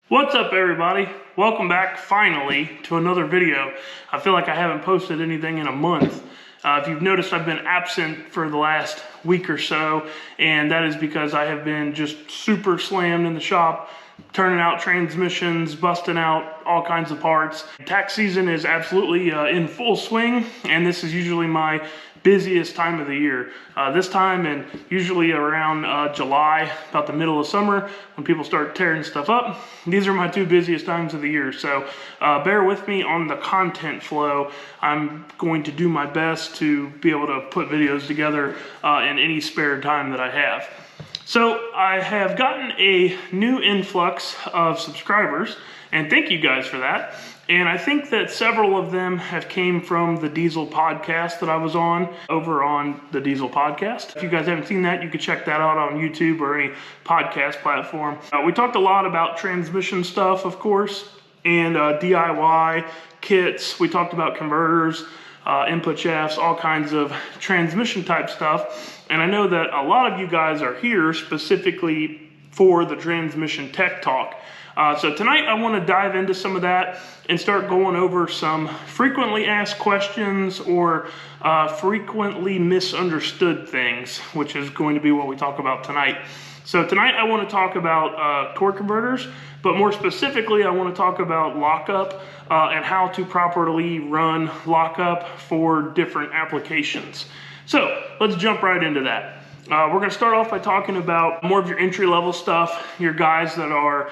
What's up, everybody? Welcome back finally to another video. I feel like I haven't posted anything in a month. If you've noticed, I've been absent for the last week or so, and that is because I have been just super slammed in the shop, turning out transmissions, busting out all kinds of parts. Tax season is absolutely in full swing, and this is usually my busiest time of the year. This time and usually around July, about the middle of summer, when people start tearing stuff up. These are my two busiest times of the year, so bear with me on the content flow. I'm going to do my best to be able to put videos together in any spare time that I have. So I have gotten a new influx of subscribers, and thank you guys for that. And I think that several of them have came from the Diesel podcast that I was on over on the Diesel podcast. If you guys haven't seen that, you can check that out on YouTube or any podcast platform. We talked a lot about transmission stuff, of course, and DIY kits. We talked about converters, input shafts, all kinds of transmission type stuff. And I know that a lot of you guys are here specifically for the transmission tech talk. So tonight I want to dive into some of that and start going over some frequently asked questions or frequently misunderstood things, which is going to be what we talk about tonight. So tonight I want to talk about torque converters, but more specifically I want to talk about lockup and how to properly run lockup for different applications. So let's jump right into that. We're going to start off by talking about more of your entry-level stuff, your guys that are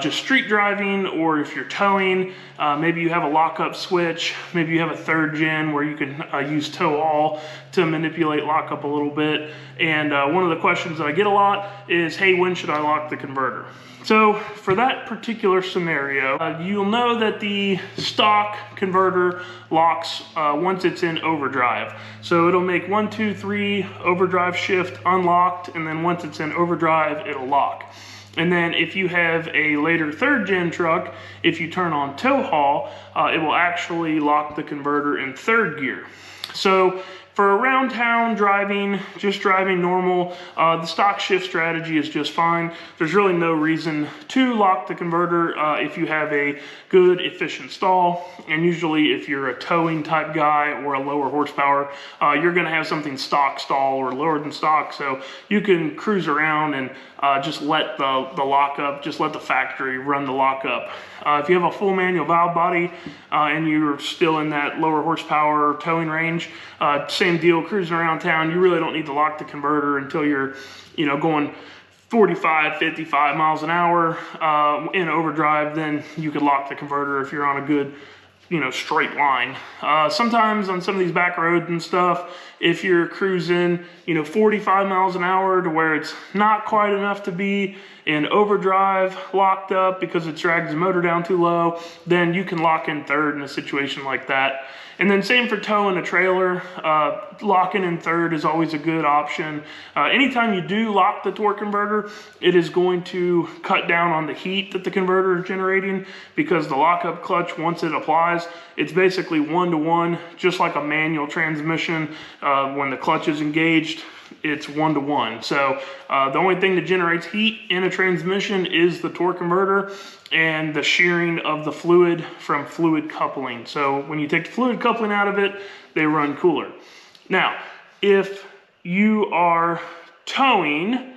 just street driving, or if you're towing, maybe you have a lockup switch, maybe you have a third gen where you can use tow all to manipulate lockup a little bit. And one of the questions that I get a lot is, hey, when should I lock the converter? So for that particular scenario, you'll know that the stock converter locks once it's in overdrive. So it'll make 1, 2, 3 overdrive shift unlocked, and then once it's in overdrive, it'll lock. And then if you have a later third gen truck, if you turn on tow haul, it will actually lock the converter in third gear. So for around town driving, just driving normal, the stock shift strategy is just fine. There's really no reason to lock the converter if you have a good, efficient stall. And usually if you're a towing type guy or a lower horsepower, you're gonna have something stock stall or lower than stock. So you can cruise around and just let the lockup, just let the factory run the lockup. If you have a full manual valve body and you're still in that lower horsepower towing range, same deal, cruising around town, you really don't need to lock the converter until you're, going 45, 55 miles an hour in overdrive. Then you could lock the converter if you're on a good, straight line. Sometimes on some of these back roads and stuff, if you're cruising, 45 miles an hour to where it's not quite enough to be in overdrive locked up because it drags the motor down too low, then you can lock in third in a situation like that. And then same for towing a trailer, locking in third is always a good option. Anytime you do lock the torque converter, it is going to cut down on the heat that the converter is generating, because the lockup clutch, once it applies, it's basically 1-to-1, just like a manual transmission. When the clutch is engaged, it's 1-to-1. So the only thing that generates heat in a transmission is the torque converter and the shearing of the fluid from fluid coupling. So when you take the fluid coupling out of it, they run cooler. Now, if you are towing,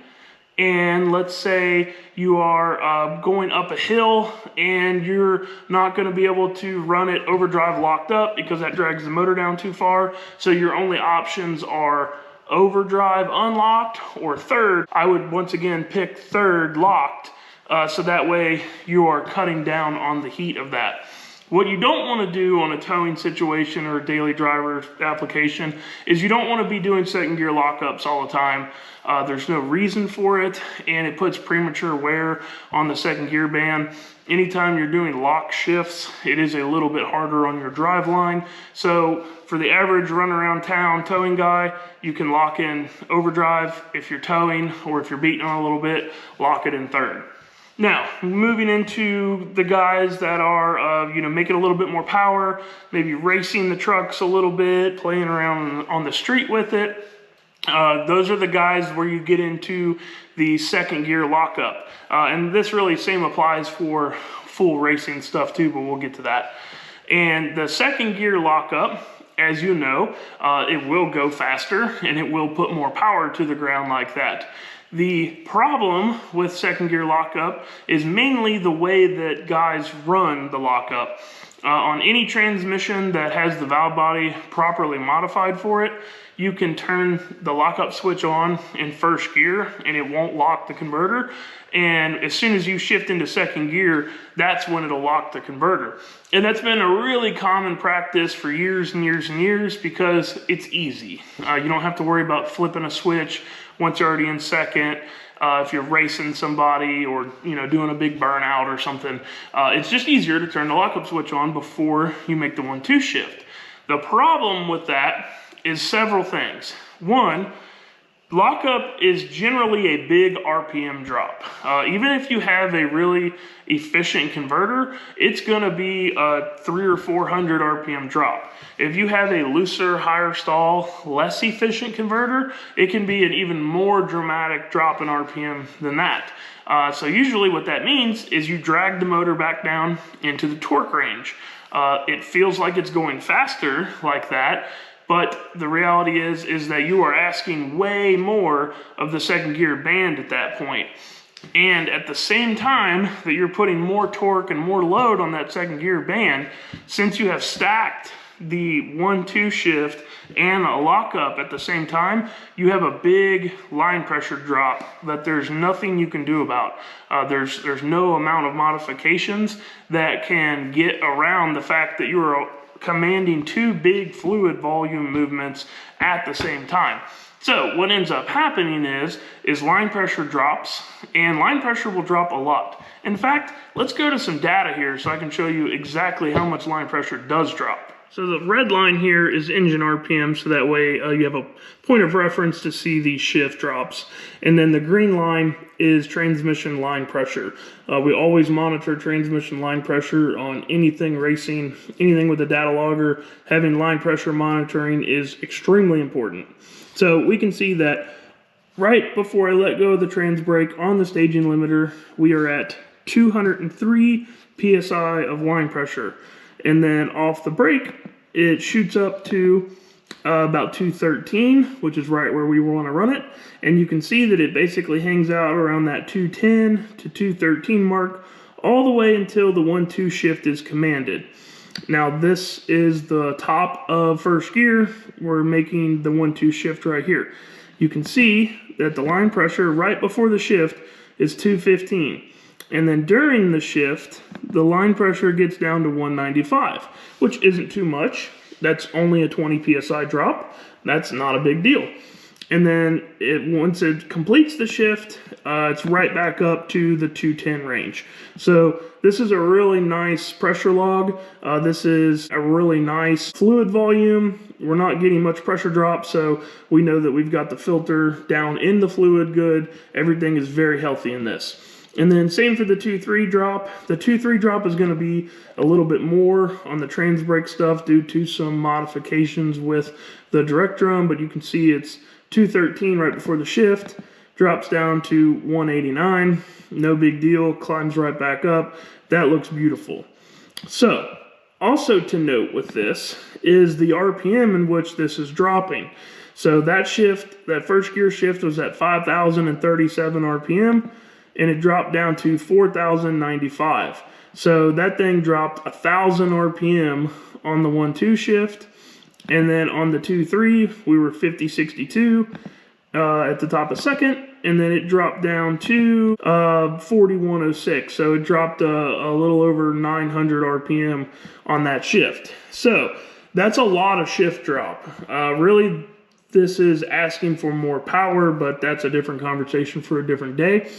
and let's say you are going up a hill and you're not going to be able to run it overdrive locked up because that drags the motor down too far, so your only options are overdrive unlocked or third, I would once again pick third locked, so that way you are cutting down on the heat of that. What you don't want to do on a towing situation or a daily driver application is you don't want to be doing second gear lockups all the time. There's no reason for it, and it puts premature wear on the second gear band. Anytime you're doing lock shifts, it is a little bit harder on your drive line. So for the average run around town towing guy, you can lock in overdrive. If you're towing or if you're beating on a little bit, lock it in third. Now, moving into the guys that are, making a little bit more power, maybe racing the trucks a little bit, playing around on the street with it. Those are the guys where you get into the second gear lockup. And this really same applies for full racing stuff too, but we'll get to that. And the second gear lockup, as you know, it will go faster and it will put more power to the ground like that. The problem with second gear lockup is mainly the way that guys run the lockup. On any transmission that has the valve body properly modified for it, you can turn the lockup switch on in first gear and it won't lock the converter. And as soon as you shift into second gear, that's when it'll lock the converter. And that's been a really common practice for years and years and years because it's easy. You don't have to worry about flipping a switch once you're already in second. If you're racing somebody or doing a big burnout or something, it's just easier to turn the lockup switch on before you make the 1-2 shift. The problem with that is several things. One, lockup is generally a big RPM drop. Even if you have a really efficient converter, it's going to be a 300 or 400 RPM drop. If you have a looser, higher stall, less efficient converter, it can be an even more dramatic drop in RPM than that. So usually what that means is you drag the motor back down into the torque range. It feels like it's going faster like that, but the reality is that you are asking way more of the second gear band at that point. And at the same time that you're putting more torque and more load on that second gear band, since you have stacked the 1-2 shift and a lockup at the same time, you have a big line pressure drop that there's nothing you can do about. There's no amount of modifications that can get around the fact that you are commanding two big fluid volume movements at the same time. So what ends up happening is line pressure drops, and line pressure will drop a lot. In fact, let's go to some data here so I can show you exactly how much line pressure does drop. So the red line here is engine RPM, so that way you have a point of reference to see the shift drops. And then the green line is transmission line pressure. We always monitor transmission line pressure on anything racing, anything with a data logger. Having line pressure monitoring is extremely important. So we can see that right before I let go of the trans brake on the staging limiter, we are at 203 PSI of line pressure. And then off the brake, it shoots up to about 213, which is right where we want to run it. And you can see that it basically hangs out around that 210 to 213 mark all the way until the 1-2 shift is commanded. Now this is the top of first gear. We're making the 1-2 shift right here. You can see that the line pressure right before the shift is 215. And then during the shift, the line pressure gets down to 195, which isn't too much. That's only a 20 PSI drop. That's not a big deal. And then once it completes the shift, it's right back up to the 210 range. So this is a really nice pressure log. This is a really nice fluid volume. We're not getting much pressure drop, so we know that we've got the filter down in the fluid good. Everything is very healthy in this. And then same for the 2-3 drop. The 2-3 drop is going to be a little bit more on the trans brake stuff due to some modifications with the direct drum, but you can see it's 213 right before the shift, drops down to 189, no big deal, climbs right back up. That looks beautiful. So, also to note with this is the RPM in which this is dropping. So that shift, that first gear shift was at 5,037 RPM, and it dropped down to 4,095. So that thing dropped 1,000 RPM on the 1-2 shift, and then on the 2-3 we were 5062 at the top of second, and then it dropped down to 4106. So it dropped a little over 900 RPM on that shift. So that's a lot of shift drop. Really, this is asking for more power, but that's a different conversation for a different day.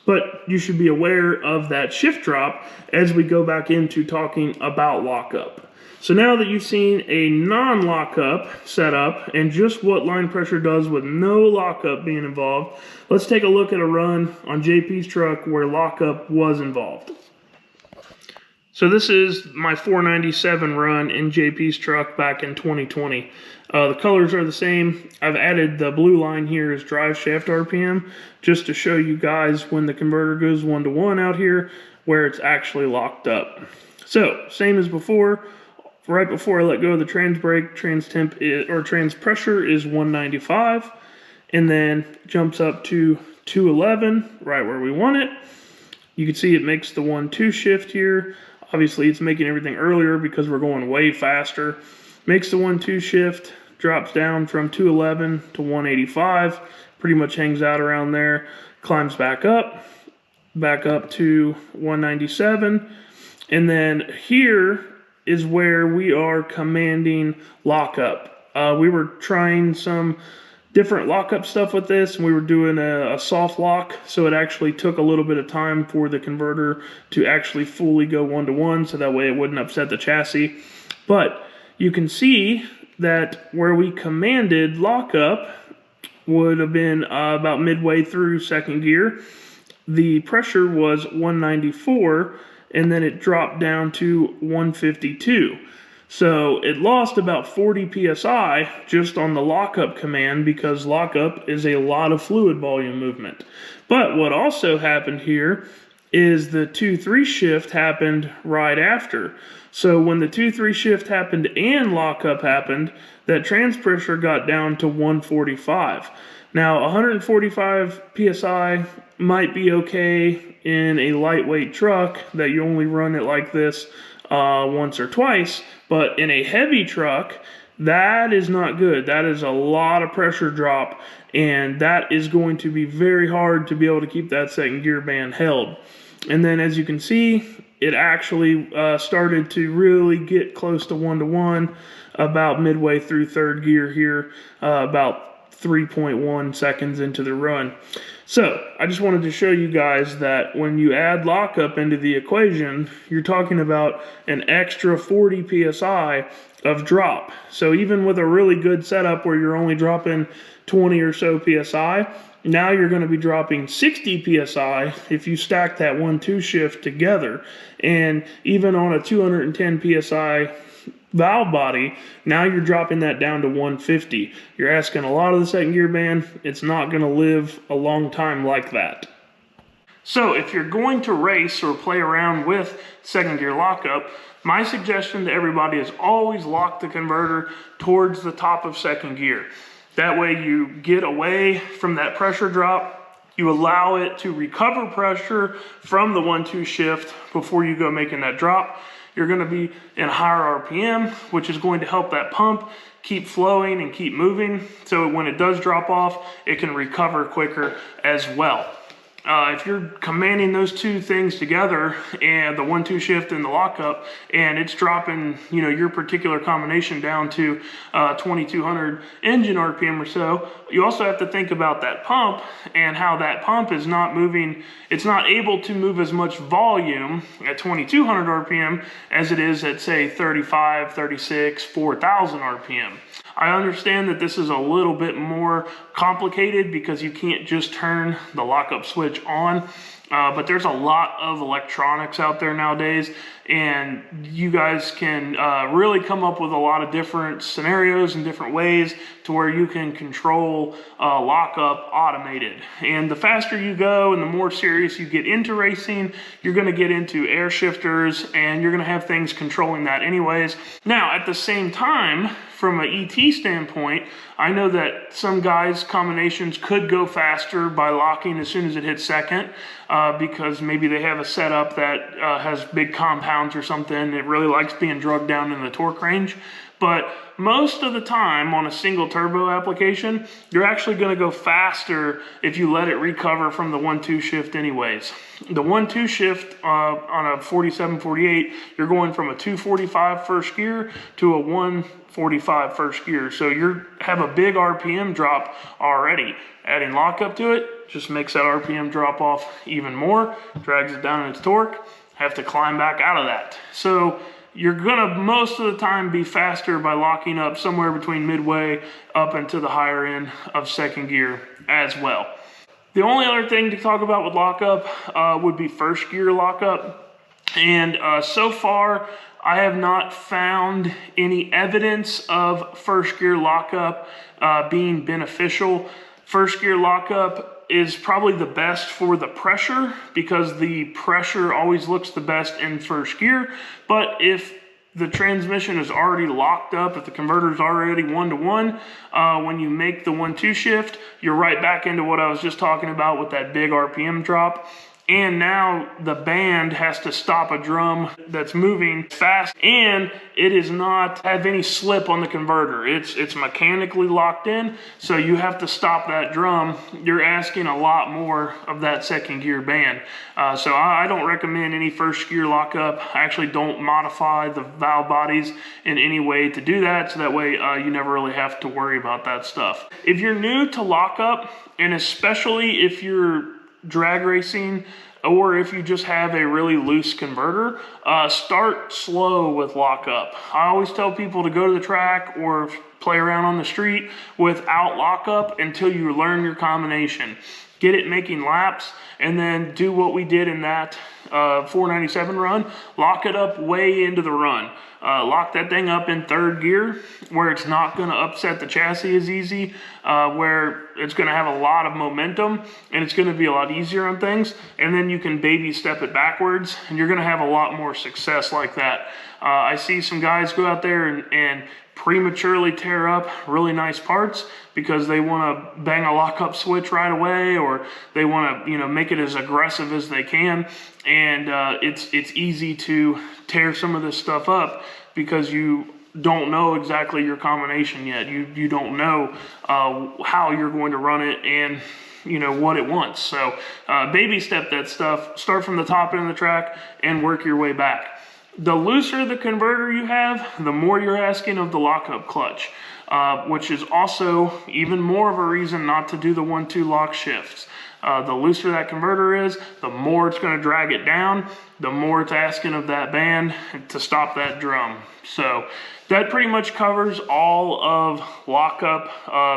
But you should be aware of that shift drop as we go back into talking about lockup. So now that you've seen a non-lockup setup and just what line pressure does with no lockup being involved, let's take a look at a run on JP's truck where lockup was involved. So this is my 497 run in JP's truck back in 2020. The colors are the same. I've added the blue line here as drive shaft RPM just to show you guys when the converter goes 1-to-1 out here where it's actually locked up. So same as before, right before I let go of the trans brake, trans pressure is 195, and then jumps up to 211 right where we want it. You can see it makes the 1-2 shift here. Obviously, it's making everything earlier because we're going way faster. Makes the 1-2 shift, drops down from 211 to 185, pretty much hangs out around there, climbs back up to 197, and then here is where we are commanding lockup. We were trying some different lockup stuff with this, and we were doing a soft lock, so it actually took a little bit of time for the converter to actually fully go 1-to-1, so that way it wouldn't upset the chassis. But you can see that where we commanded lockup would have been about midway through second gear. The pressure was 194, and then it dropped down to 152. So it lost about 40 psi just on the lockup command because lockup is a lot of fluid volume movement. But what also happened here is the 2-3 shift happened right after. So when the 2-3 shift happened and lockup happened, that trans pressure got down to 145. Now 145 psi might be okay in a lightweight truck that you only run it like this once or twice, but in a heavy truck, that is not good. That is a lot of pressure drop, and that is going to be very hard to be able to keep that second gear band held. And then as you can see, it actually started to really get close to 1-to-1 about midway through third gear here, about 3.1 seconds into the run. So I just wanted to show you guys that when you add lockup into the equation, you're talking about an extra 40 psi of drop. So even with a really good setup where you're only dropping 20 or so psi, now you're going to be dropping 60 psi if you stack that 1-2 shift together. And even on a 210 psi valve body, now you're dropping that down to 150. You're asking a lot of the second gear band. It's not going to live a long time like that. So if you're going to race or play around with second gear lockup, my suggestion to everybody is always lock the converter towards the top of second gear. That way you get away from that pressure drop. You allow it to recover pressure from the 1-2 shift before you go making that drop. You're going to be in higher RPM, which is going to help that pump keep flowing and keep moving. So when it does drop off, it can recover quicker as well. If you're commanding those two things together, and the 1-2 shift and the lockup, and it's dropping, you know, your particular combination down to 2200 engine RPM or so, you also have to think about that pump and how that pump is not moving. It's not able to move as much volume at 2200 RPM as it is at, say, 35, 36, 4000 RPM. I understand that this is a little bit more complicated because you can't just turn the lockup switch on, but there's a lot of electronics out there nowadays, and you guys can really come up with a lot of different scenarios and different ways to where you can control lockup automated. And the faster you go and the more serious you get into racing, you're going to get into air shifters, and you're going to have things controlling that anyways. Now, at the same time, from an ET standpoint, I know that some guys' combinations could go faster by locking as soon as it hits second, because maybe they have a setup that has big compounds or something. It really likes being drugged down in the torque range. But most of the time on a single turbo application, you're actually going to go faster if you let it recover from the 1-2 shift anyways. The 1-2 shift on a 47-48, you're going from a 245 first gear to a 145 first gear. So you have a big RPM drop already. Adding lockup to it just makes that RPM drop off even more, drags it down in its torque, have to climb back out of that. So you're gonna most of the time be faster by locking up somewhere between midway up into the higher end of second gear as well. The only other thing to talk about with lockup would be first gear lockup. And so far, I have not found any evidence of first gear lockup being beneficial. First gear lockup is probably the best for the pressure because the pressure always looks the best in first gear. But if the transmission is already locked up, if the converter is already 1-to-1, when you make the 1-2 shift, you're right back into what I was just talking about with that big RPM drop. And now the band has to stop a drum that's moving fast, and it is not have any slip on the converter. It's mechanically locked in, so you have to stop that drum. You're asking a lot more of that second gear band. So I don't recommend any first gear lockup. I actually don't modify the valve bodies in any way to do that, so that way you never really have to worry about that stuff. If you're new to lockup, and especially if you're drag racing, or if you just have a really loose converter, start slow with lockup. I always tell people to go to the track or play around on the street without lockup until you learn your combination. Get it making laps, and then do what we did in that 497 run. Lock it up way into the run. Lock that thing up in third gear where it's not going to upset the chassis as easy, where it's going to have a lot of momentum and it's going to be a lot easier on things. And then you can baby step it backwards and you're going to have a lot more success like that. I see some guys go out there and prematurely tear up really nice parts because they want to bang a lockup switch right away, or they want to, make it as aggressive as they can. And it's easy to tear some of this stuff up because you don't know exactly your combination yet. You don't know how you're going to run it and what it wants. So baby step that stuff. Start from the top end of the track and work your way back. The looser the converter you have, the more you're asking of the lockup clutch, which is also even more of a reason not to do the 1-2 lock shifts. The looser that converter is, the more it's going to drag it down, the more it's asking of that band to stop that drum. So that pretty much covers all of lockup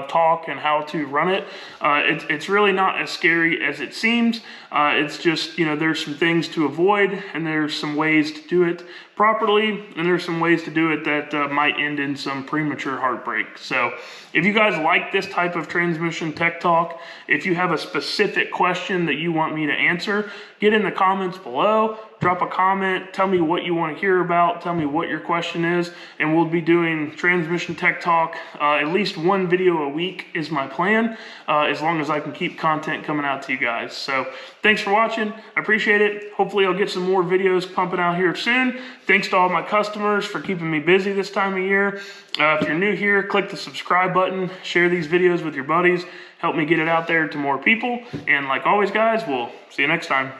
talk and how to run it. It's really not as scary as it seems. It's just, there's some things to avoid, and there's some ways to do it properly, and there's some ways to do it that might end in some premature heartbreak. So if you guys like this type of transmission tech talk, if you have a specific question that you want me to answer, get in the comments below. Drop a comment, tell me what you want to hear about, tell me what your question is, and we'll be doing transmission tech talk. At least one video a week is my plan, as long as I can keep content coming out to you guys. So thanks for watching. I appreciate it. Hopefully I'll get some more videos pumping out here soon. Thanks to all my customers for keeping me busy this time of year. If you're new here, click the subscribe button, share these videos with your buddies, help me get it out there to more people. And like always, guys, we'll see you next time.